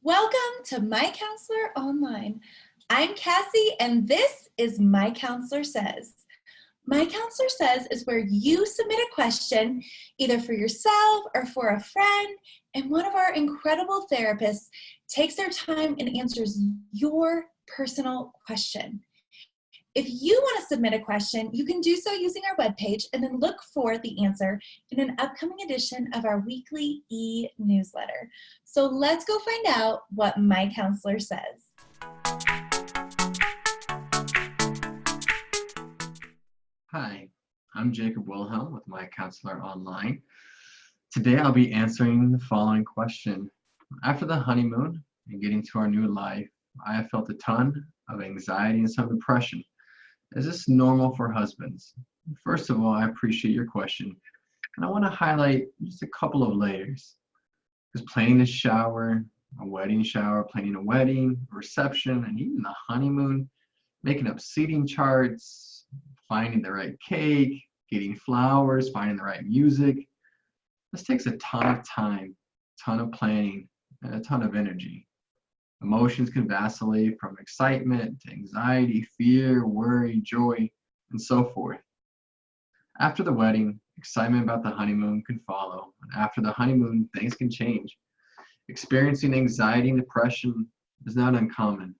Welcome to MyCounselor.Online. I'm Cassie, and this is My Counselor Says. My Counselor Says is where you submit a question, either for yourself or for a friend, and one of our incredible therapists takes their time and answers your personal question. If you want to submit a question, you can do so using our webpage and then look for the answer in an upcoming edition of our weekly e-newsletter. So let's go find out what My Counselor says. Hi, I'm Jacob Wilhelm with MyCounselor.Online. Today I'll be answering the following question. After the honeymoon and getting to our new life, I have felt a ton of anxiety and some depression. Is this normal for husbands? First of all, I appreciate your question, and I want to highlight just a couple of layers. Because planning a shower, a wedding shower, planning a wedding, a reception, and even the honeymoon, making up seating charts, finding the right cake, getting flowers, finding the right music. This takes a ton of time, a ton of planning, and a ton of energy. Emotions can vacillate from excitement to anxiety, fear, worry, joy, and so forth. After the wedding, excitement about the honeymoon can follow, and after the honeymoon, things can change. Experiencing anxiety and depression is not uncommon.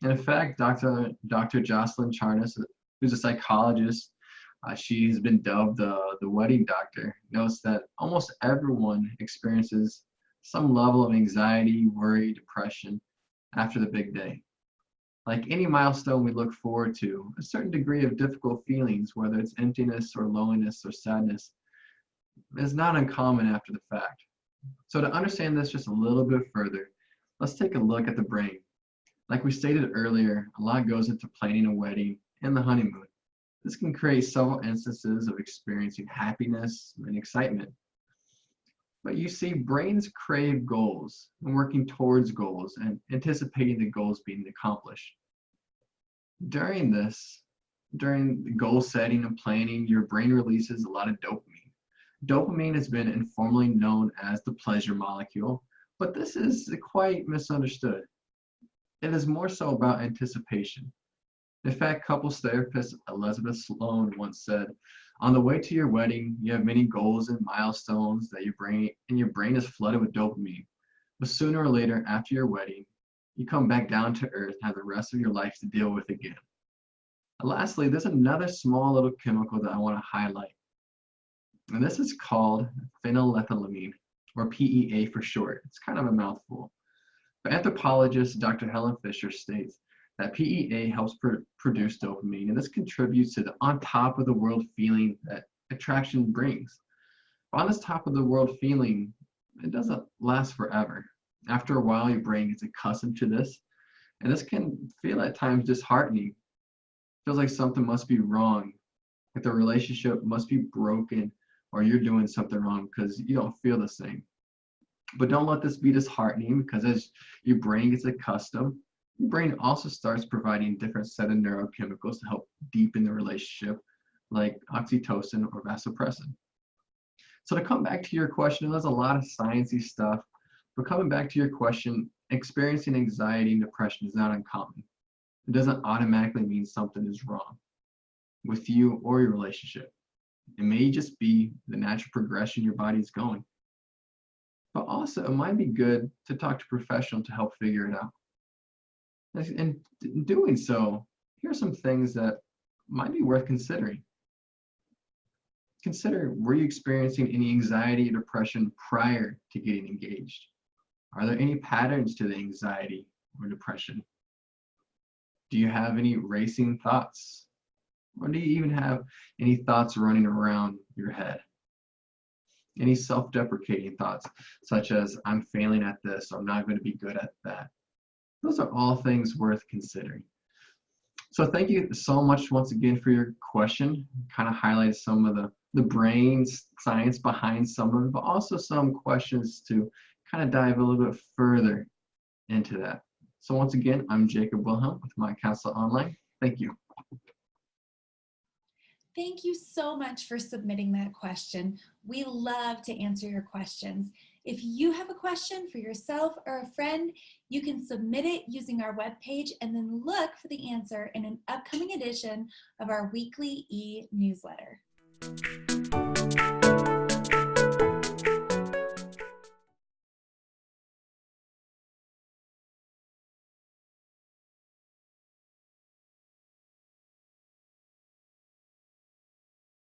And in fact, Dr. Jocelyn Charnas, who's a psychologist, she's been dubbed the wedding doctor, notes that almost everyone experiences some level of anxiety, worry, depression after the big day. Like any milestone we look forward to, a certain degree of difficult feelings, whether it's emptiness or loneliness or sadness, is not uncommon after the fact. So to understand this just a little bit further, let's take a look at the brain. Like we stated earlier, a lot goes into planning a wedding and the honeymoon. This can create several instances of experiencing happiness and excitement. But you see, brains crave goals and working towards goals and anticipating the goals being accomplished. During the goal setting and planning, your brain releases a lot of dopamine. Dopamine has been informally known as the pleasure molecule, but this is quite misunderstood. It is more so about anticipation. In fact, couples therapist Elizabeth Sloan once said, "On the way to your wedding, you have many goals and milestones that your brain is flooded with dopamine. But sooner or later, after your wedding, you come back down to earth and have the rest of your life to deal with again." And lastly, there's another small little chemical that I want to highlight. And this is called phenylethylamine, or PEA for short. It's kind of a mouthful. But anthropologist Dr. Helen Fisher states that PEA helps produce dopamine, and this contributes to the on top of the world feeling that attraction brings. But on this top of the world feeling, it doesn't last forever. After a while, your brain gets accustomed to this, and this can feel at times disheartening. It feels like something must be wrong, like the relationship must be broken, or you're doing something wrong because you don't feel the same. But don't let this be disheartening, because as your brain gets accustomed, your brain also starts providing different set of neurochemicals to help deepen the relationship, like oxytocin or vasopressin. So to come back to your question, there's a lot of sciencey stuff, but coming back to your question, experiencing anxiety and depression is not uncommon. It doesn't automatically mean something is wrong with you or your relationship. It may just be the natural progression your body's going. But also, it might be good to talk to a professional to help figure it out. And in doing so, here are some things that might be worth considering. Consider, were you experiencing any anxiety or depression prior to getting engaged? Are there any patterns to the anxiety or depression? Do you have any racing thoughts? Or do you even have any thoughts running around your head? Any self-deprecating thoughts, such as, "I'm failing at this," or "I'm not going to be good at that"? Those are all things worth considering. So thank you so much once again for your question. Kind of highlighted some of the brain science behind some of it, but also some questions to kind of dive a little bit further into that. So once again, I'm Jacob Wilhelm with MyCounselor.Online. Thank you. Thank you so much for submitting that question. We love to answer your questions. If you have a question for yourself or a friend, you can submit it using our webpage and then look for the answer in an upcoming edition of our weekly e-newsletter.